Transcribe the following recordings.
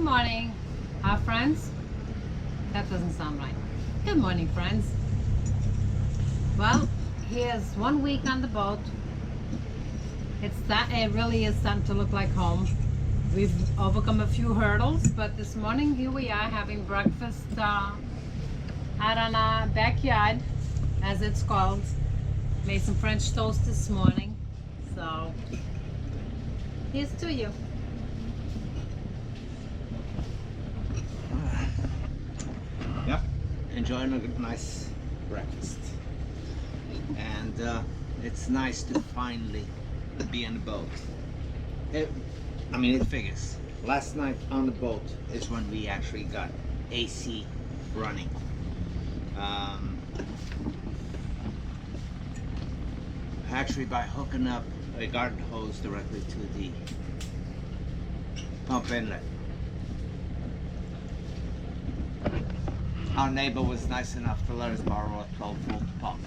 morning, our friends. That doesn't sound right. Good morning, friends. Well, here's 1 week on the boat. It really is starting to look like home. We've overcome a few hurdles, but this morning here we are having breakfast out on our backyard, as it's called. Made some French toast this morning, so here's to you. Yep, enjoying a nice breakfast, and it's nice to finally be on the boat. It figures. Last night on the boat is when we actually got AC running. Actually, by hooking up a garden hose directly to the pump inlet. Our neighbor was nice enough to let us borrow a 12-volt pump.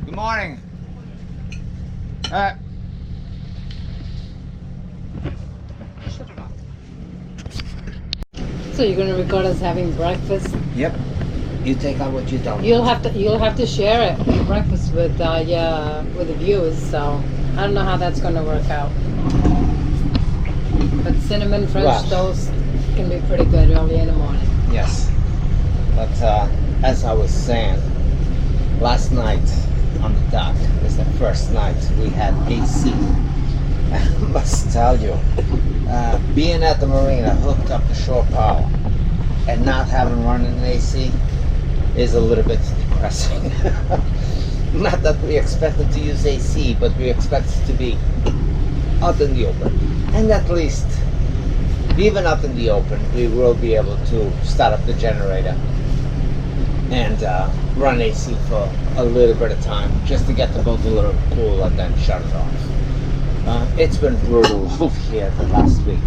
Good morning. Shut it off. So you're gonna record us having breakfast? Yep. You take out what you don't. You'll have to share it breakfast with the viewers. So I don't know how that's gonna work out. But cinnamon French toast can be pretty good early in the morning. Yes. But as I was saying, last night on the dock was the first night we had AC. I must tell you, being at the marina hooked up to shore power and not having running AC is a little bit depressing. Not that we expected to use AC, but we expected to be out in the open. And at least, even out in the open, we will be able to start up the generator and run AC for a little bit of time, just to get the boat a little cool and then shut it off. It's been brutal here the last week.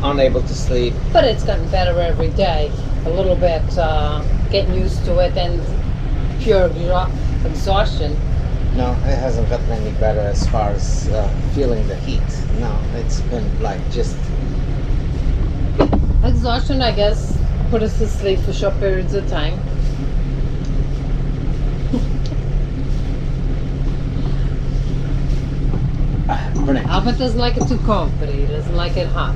Unable to sleep. But it's gotten better every day. A little bit, getting used to it, and pure exhaustion. No, it hasn't gotten any better as far as feeling the heat. No, it's been like just exhaustion, I guess. Put us to sleep for short periods of time. Albert doesn't like it too cold, but he doesn't like it hot.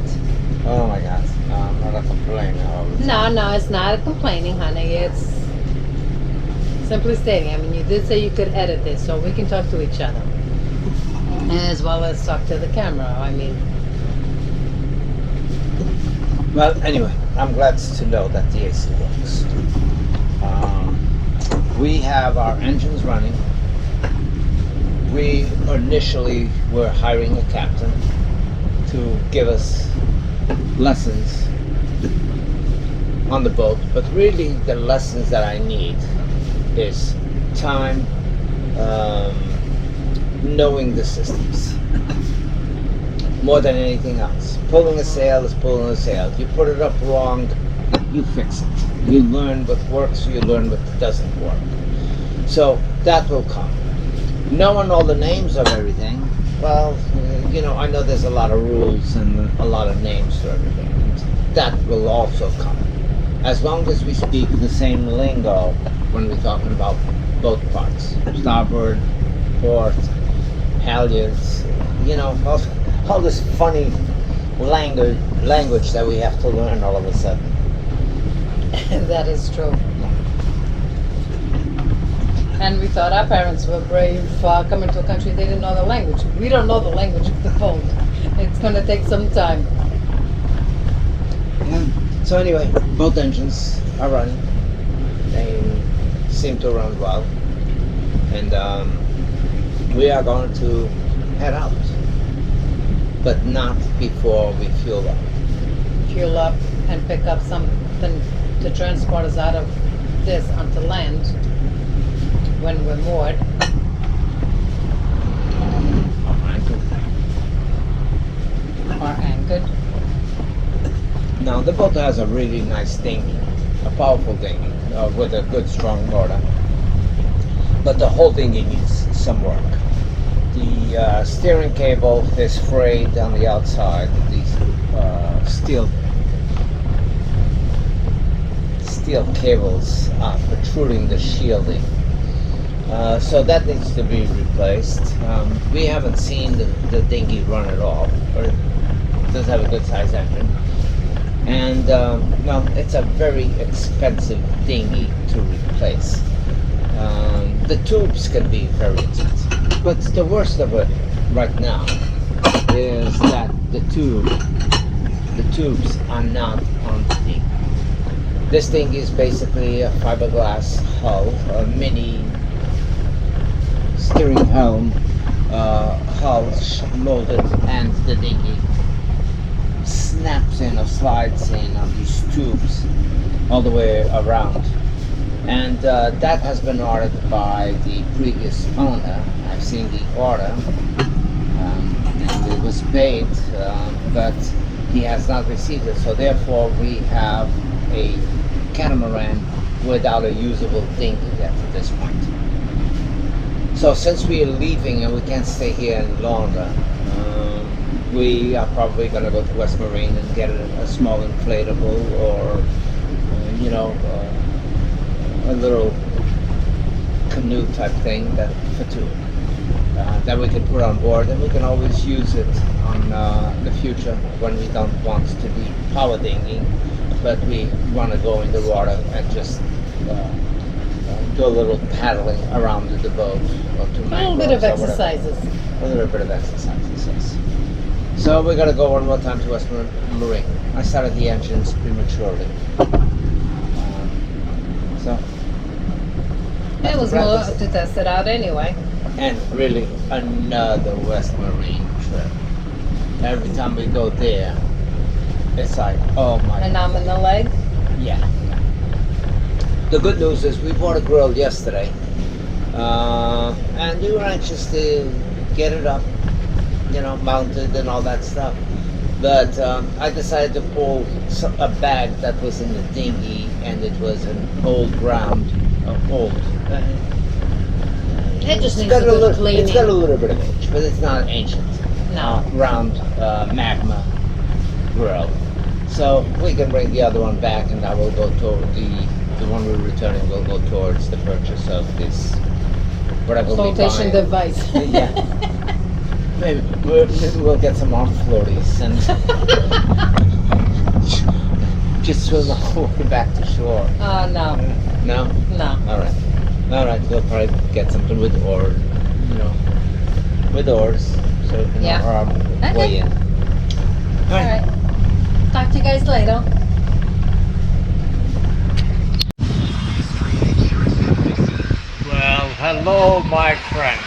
Oh my God, I'm not a complainer all the time. No, it's not a complaining, honey. It's simply stating. I mean, you did say you could edit this, so we can talk to each other. As well as talk to the camera, I mean. Well, anyway, I'm glad to know that the AC works. We have our engines running. We initially were hiring a captain to give us lessons on the boat, but really the lessons that I need is time, knowing the systems. More than anything else. Pulling a sail is pulling a sail. You put it up wrong, you fix it. You learn what works, you learn what doesn't work. So that will come. Knowing all the names of everything, well, I know there's a lot of rules and a lot of names for everything. And that will also come. As long as we speak the same lingo when we're talking about both parts. Starboard, port, halyards, all this funny language that we have to learn all of a sudden. That is true. And we thought our parents were brave coming to a country they didn't know the language. We don't know the language of the boat. It's going to take some time. Yeah. So anyway, both engines are running. They seem to run well. And we are going to head out. But not before we fuel up. Fuel up and pick up something to transport us out of this onto land when we're moored. Or anchored. Now the boat has a really nice dinghy, a powerful dinghy with a good strong motor. But the whole dinghy needs some work. The steering cable is frayed on the outside. The steel cables protruding the shielding. So that needs to be replaced. We haven't seen the dinghy run at all, but it does have a good size engine. And well, it's a very expensive dinghy to replace. The tubes can be very expensive, but the worst of it right now is that the tubes are not on the dinghy. This thing is basically a fiberglass hull, a mini steering helm hull molded, and the dinghy snaps in or slides in on these tubes all the way around. And that has been ordered by the previous owner. I've seen the order, and it was paid, but he has not received it. So therefore we have a catamaran without a usable dinghy at this point. So since we are leaving and we can't stay here any longer, we are probably going to go to West Marine and get a small inflatable, or you know, a little canoe type thing for two that we can put on board, and we can always use it on the future when we don't want to be power dinghying, but we want to go in the water and just do a little paddling around the boat, or to A little bit of exercises. A little bit of exercises, yes. So we're gonna go one more time to West Marine. I started the engines prematurely. So It was more to test it out anyway. and really another West Marine trip. Every time we go there, it's like, oh my. And I'm in the leg. Yeah. The good news is we bought a grill yesterday, and we were anxious to get it up, you know, mounted and all that stuff. But I decided to pull a bag that was in the dinghy, and it was an old round, It just needs got a a good little, cleaning. it's got a little bit of age, but it's not ancient. No. Round magma grill. So we can bring the other one back, and I will go toward the one we're returning will go towards the purchase of this whatever we Flotation buy. device. Yeah. Maybe we'll get some arm floaties and just swim all the way back to shore. No. No? No. All right. We'll probably get something with oars, you know, with oars, so we can Yeah. our way in. All right. Talk to you guys later. Well, hello, my friends.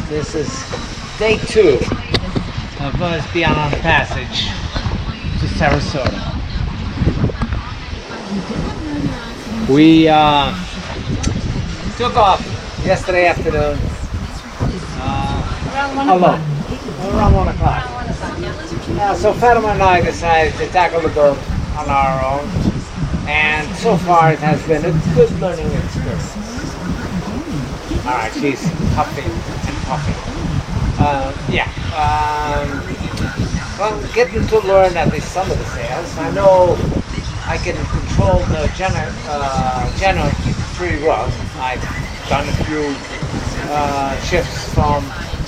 This is day 2 of us being on passage to Sarasota. We took off yesterday afternoon. Around 1 o'clock. So Fatima and I decided to tackle the boat on our own, and so far it has been a good learning experience. All right, she's huffing and puffing. Well, I'm getting to learn at least some of the sails. I know I can control the Jenna pretty well. I've done a few shifts from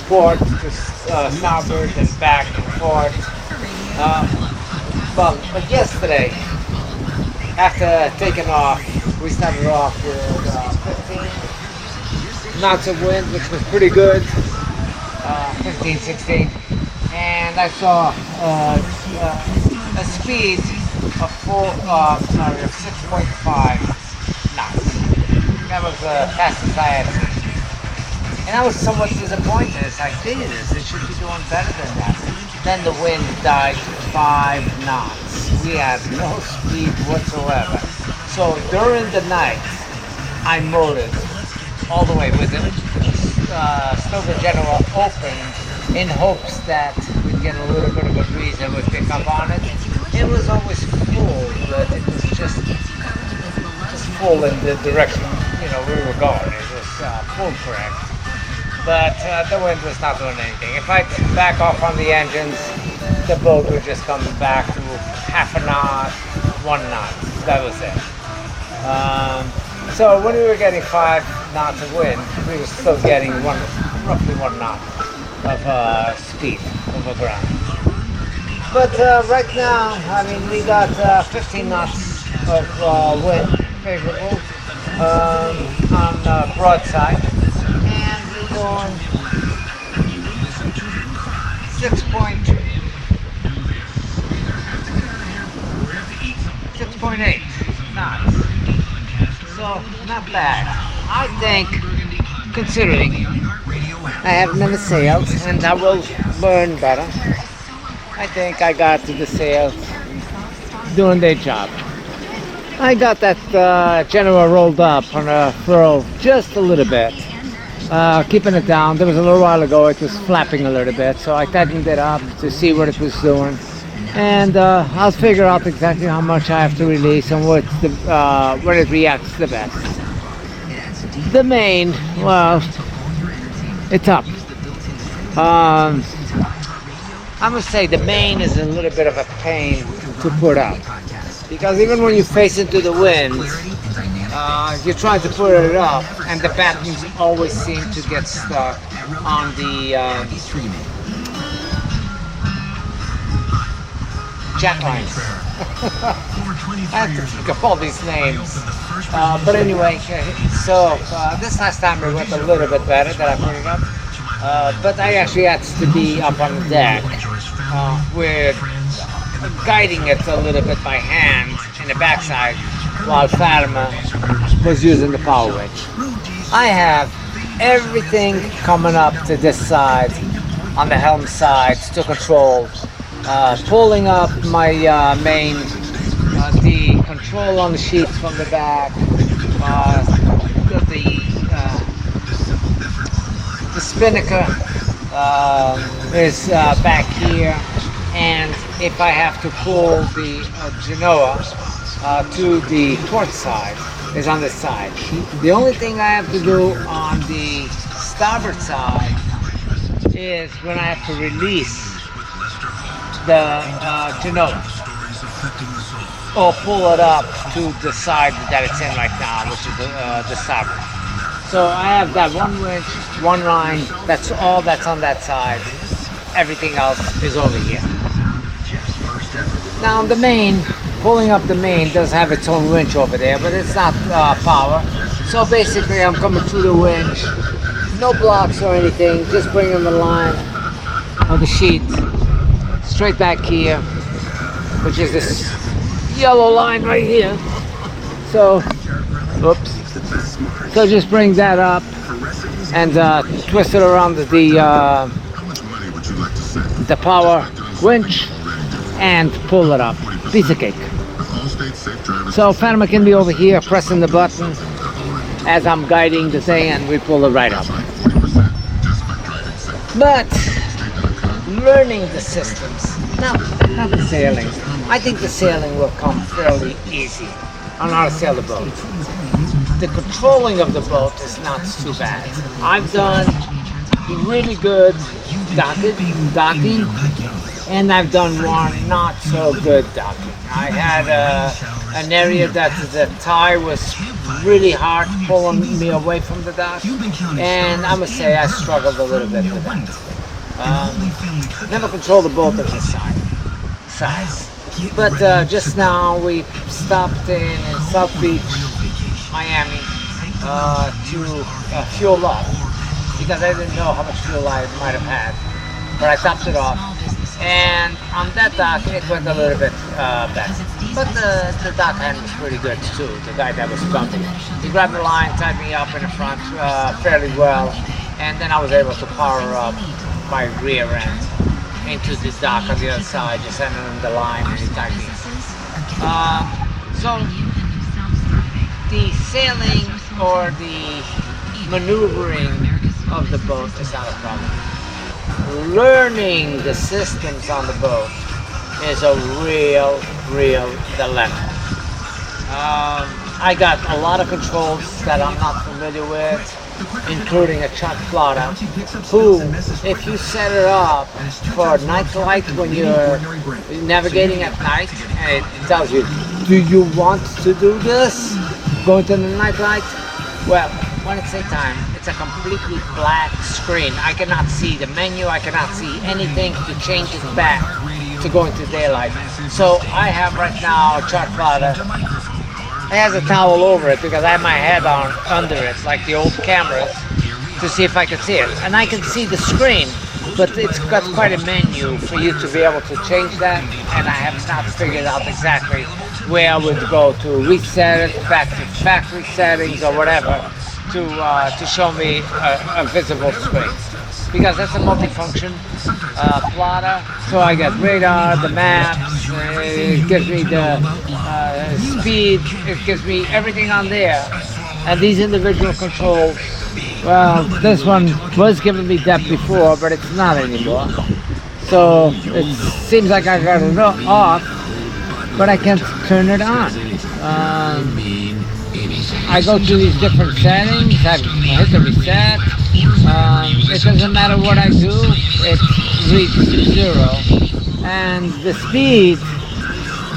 port to starboard and back and forth. But yesterday, after taking off, we started off with 15 knots of wind, which was pretty good, 15, 16, and I saw a speed of 6.5 knots. That was the fastest I had seen. And I was somewhat disappointed. It's like, this, it should be doing better than that. Then the wind died to 5 knots. We had no speed whatsoever. So during the night, I motored all the way with it. Stoker General opened in hopes that we'd get a little bit of a breeze and we'd pick up on it. It was always full, but it was just full in the direction, you know, we were going. It was full correct. But the wind was not doing anything. If I back off on the engines, the boat was just coming back to half a knot, 1 knot. That was it. So when we were getting 5 knots of wind, we were still getting roughly 1 knot of speed over ground. But right now, I mean, we got 15 knots of wind favorable on broadside, and we're going 6.8 knots. So not bad. I think, considering I have never sailed and I will learn better, I think I got the sails doing their job. I got that Genoa rolled up on a furl just a little bit, keeping it down. There was a little while ago it was flapping a little bit, so I tightened it up to see what it was doing, and I'll figure out exactly how much I have to release and when it reacts the best. The main, well, it's up. I must say the main is a little bit of a pain to put up, because even when you face into the wind, you're trying to put it up and the battens always seem to get stuck on the jack lines. I have to think of all these names. But anyway, so this last time it went a little bit better that I put it up. But I actually had to be up on the deck with guiding it a little bit by hand in the backside while Fatima was using the power winch. I have everything coming up to this side on the helm side to control, pulling up my main, the control on the sheets from the back, the spinnaker is back here, and if I have to pull the Genoa to the port side, is on this side. The only thing I have to do on the starboard side is when I have to release the Genoa, or pull it up to the side that it's in right now, which is the starboard. So I have that one winch, one line, that's all that's on that side. Everything else is over here. Now the main, pulling up the main does have its own winch over there, but it's not power. So basically I'm coming through the winch, no blocks or anything, just bringing the line of the sheet straight back here, which is this yellow line right here. So, oops. So just bring that up and twist it around the power winch and pull it up. Piece of cake. So Fatima can be over here pressing the button as I'm guiding the thing, and we pull it right up. But learning the systems, not the sailing. I think the sailing will come fairly easy on how to sail the boat. The controlling of the boat is not too bad. I've done really good docking, and I've done one not so good docking. I had an area that the tie was really hard pulling me away from the dock, and I must say I struggled a little bit with that. Never controlled the boat of this size. But just now we stopped in South Beach, Miami, to fuel up, because I didn't know how much fuel I might have had, but I topped it off, and on that dock it went a little bit better. But the dock hand was pretty good too, the guy that was pumping. He grabbed the line, tied me up in the front fairly well, and then I was able to power up my rear end into the dock on the other side, just sending him the line and he tied me up. So the sailing or the maneuvering of the boat is not a problem. Learning the systems on the boat is a real dilemma. I got a lot of controls that I'm not familiar with. including a shot plotter, who, if you set it up for night light when you're navigating at night, and it tells you, do you want to do this? Go to the night light? Well, when it's daytime, it's a completely black screen. I cannot see the menu, I cannot see anything to change it back to go into daylight. So I have right now a chart plotter. It has a towel over it because I have my head on under it, like the old cameras, to see if I can see it. And I can see the screen, but it's got quite a menu for you to be able to change that, and I have not figured out exactly where I would go to reset it back to factory settings or whatever to show me a visible screen. Because that's a multifunction plotter, so I got radar, the maps, it gives me the speed, it gives me everything on there. And these individual controls, well, this one was giving me depth before, but it's not anymore. So it seems like I got it off, but I can't turn it on. I go to these different settings, I hit the reset. It doesn't matter what I do, it reads 0. And the speed,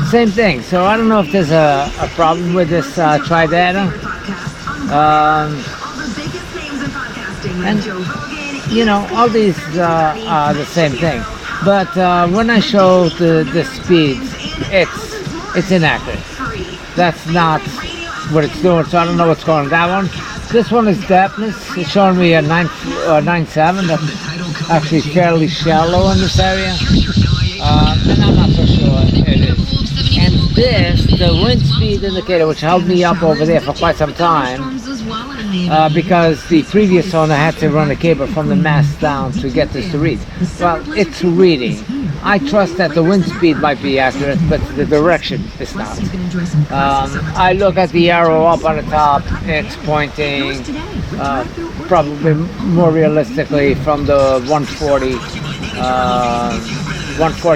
same thing. So I don't know if there's a problem with this Tridata. And you know, all these are the same thing. But when I show the speeds, it's inaccurate. That's not what it's doing, so I don't know what's going on. That one, this one is depthness. It's showing me a 9.7. That's actually fairly shallow in this area, and I'm not so sure it is. And this, the wind speed indicator, which held me up over there for quite some time, because the previous owner had to run a cable from the mast down to get this to read. Well, it's reading. I trust that the wind speed might be accurate, but the direction is not. I look at the arrow up on the top, it's pointing probably more realistically from the 140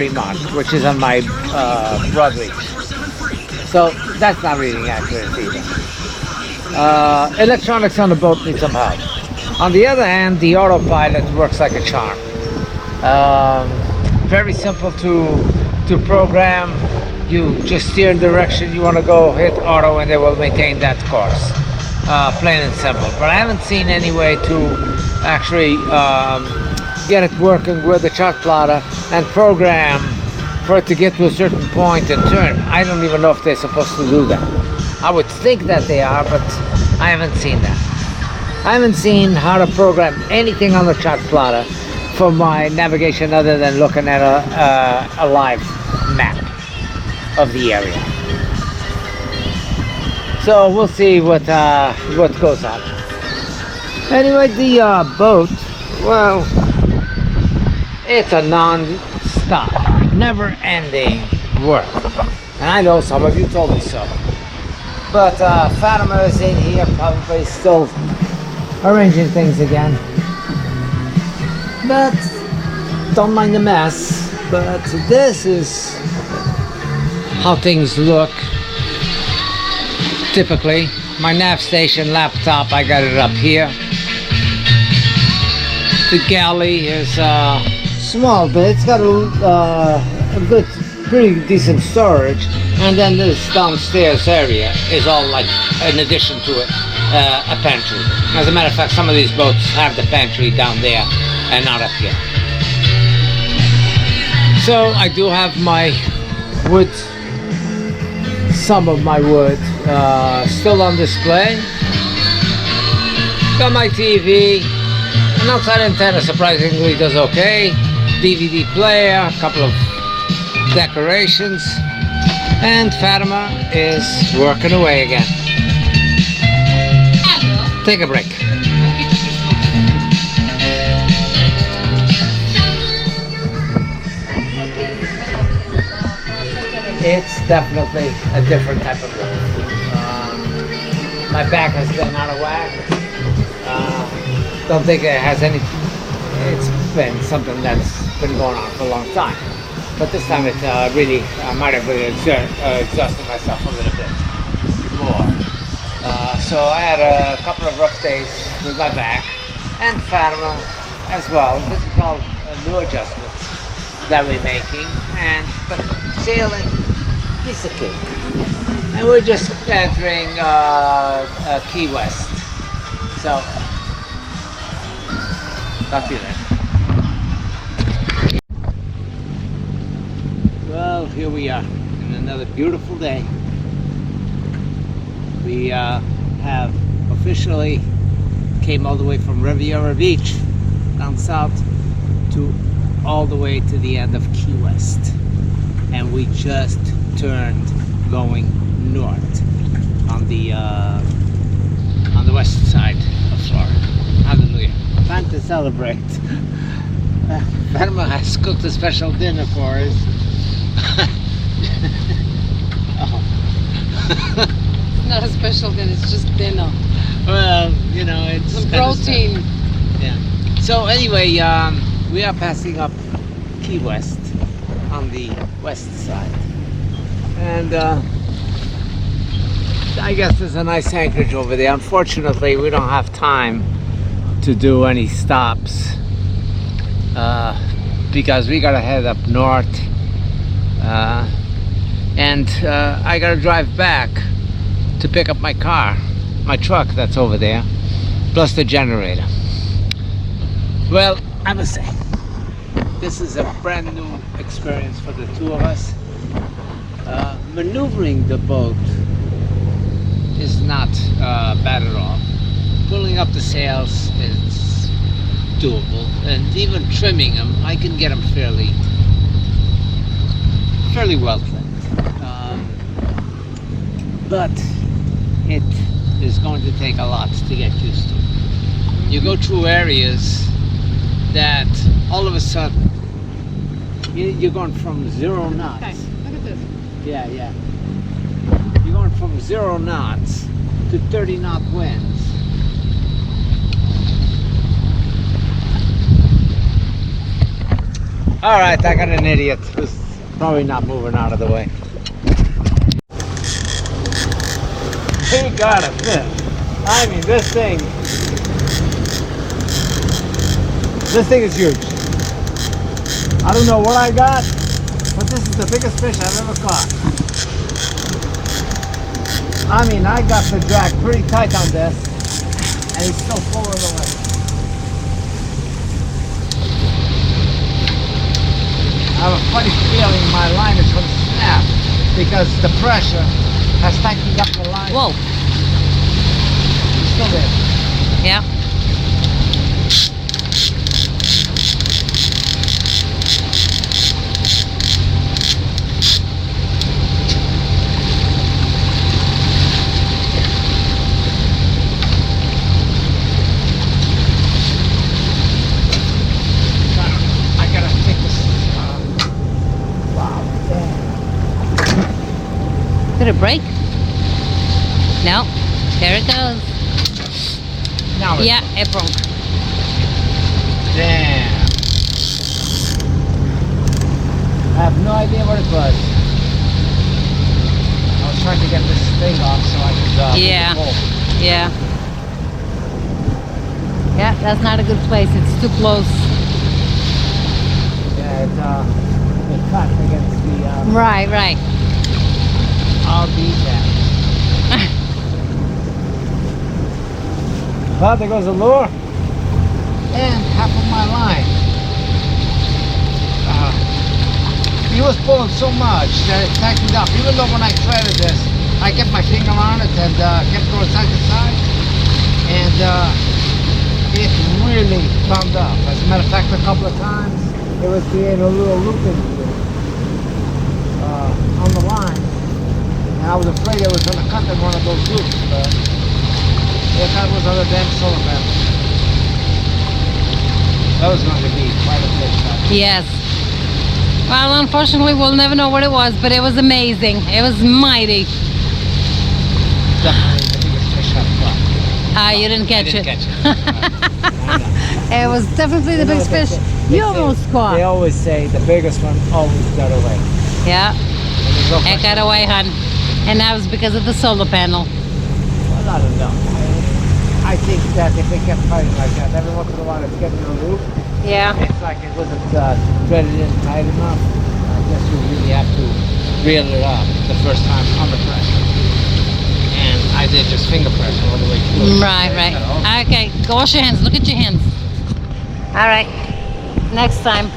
mark, which is on my broad reach. So that's not reading accurate either. Electronics on the boat need some help. On the other hand, the autopilot works like a charm. Very simple to program. You just steer the direction you want to go, hit auto, and they will maintain that course. Plain and simple. But I haven't seen any way to actually get it working with the chart plotter and program for it to get to a certain point and turn. I don't even know if they're supposed to do that. I would think that they are, but I haven't seen that. I haven't seen how to program anything on the chart plotter for my navigation other than looking at a live map of the area. So we'll see what goes on. Anyway, the boat, well, it's a non-stop, never-ending work. And I know some of you told me so. But Fatima is in here, probably still arranging things again. But don't mind the mess. But this is how things look. Typically, my nav station laptop, I got it up here. The galley is small, but it's got a good, pretty decent storage. And then this downstairs area is all like, in addition to it, a pantry. As a matter of fact, some of these boats have the pantry down there and not up here. So I do have my wood, some of my wood still on display. Got my TV, an outside antenna surprisingly does okay. DVD player, a couple of decorations. And Fatima is working away again. Take a break. It's definitely a different type of work. My back has been out of whack. Don't think it has any. It's been something that's been going on for a long time. But this time it really, I might have really exhausted myself a little bit more. So I had a couple of rough days with my back and Fatima as well. This is all new adjustments that we're making, but sailing is the key. And we're just entering Key West. So, talk to you then. Well, here we are in another beautiful day. We have officially came all the way from Riviera Beach down south to all the way to the end of Key West, and we just turned going north on the west side of Florida. Hallelujah! Time to celebrate. Fatima has cooked a special dinner for us. Not a special dinner, it's just dinner. Well, you know, it's some protein. Yeah. So anyway, we are passing up Key West on the west side, and I guess there's a nice anchorage over there. Unfortunately, we don't have time to do any stops because we gotta head up north, and I gotta drive back to pick up my car, my truck that's over there, plus the generator. Well, I must say, this is a brand new experience for the two of us. Maneuvering the boat is not bad at all. Pulling up the sails is doable, and even trimming them, I can get them fairly well trimmed. But it is going to take a lot to get used to. You go through areas that all of a sudden you're going from 0 knots. Okay, look at this. Yeah. You're going from 0 knots to 30 knot winds. All right, I got an idiot who's probably not moving out of the way. He got a fish. I mean, this thing is huge. I don't know what I got, but this is the biggest fish I've ever caught. I mean, I got the drag pretty tight on this, and he's still pulling away. I have a funny feeling my line is going to snap because the pressure has tightened up the line. Whoa. It's still there. Yeah. I gotta take this. Wow. Did it break? No. There it goes. Now it's Yeah, it broke. damn. I have no idea what it was. I was trying to get this thing off so I could Yeah. move the pole. Yeah. Yeah, that's not a good place. It's too close. Yeah, it cut against the Right. I'll be that. Well, there goes the lure and half of my line. He was pulling so much that it tightened up. Even though when I threaded this, I kept my finger on it and kept going side to side, and it really bound up. As a matter of fact, a couple of times it was creating a little looping on the line, and I was afraid it was going to cut in one of those loops. But that was on the damn solar panel. That was going to be quite a fish. Yes. Well, unfortunately, we'll never know what it was, but it was amazing. It was mighty. Definitely the biggest fish I've caught. You didn't catch it. Catch it. It was definitely the biggest fish you almost caught. They always say the biggest one always got away. Yeah, And there's no it got away, hon. And that was because of the solar panel. Well, not enough. I think that if they kept fighting like that, every once in a while it's getting removed. Yeah. It's like it wasn't threaded in tight enough. I guess you really have to reel it up the first time under pressure. And I did just finger pressure all the way through. Right, right. Okay, go wash your hands. Look at your hands. All right. Next time.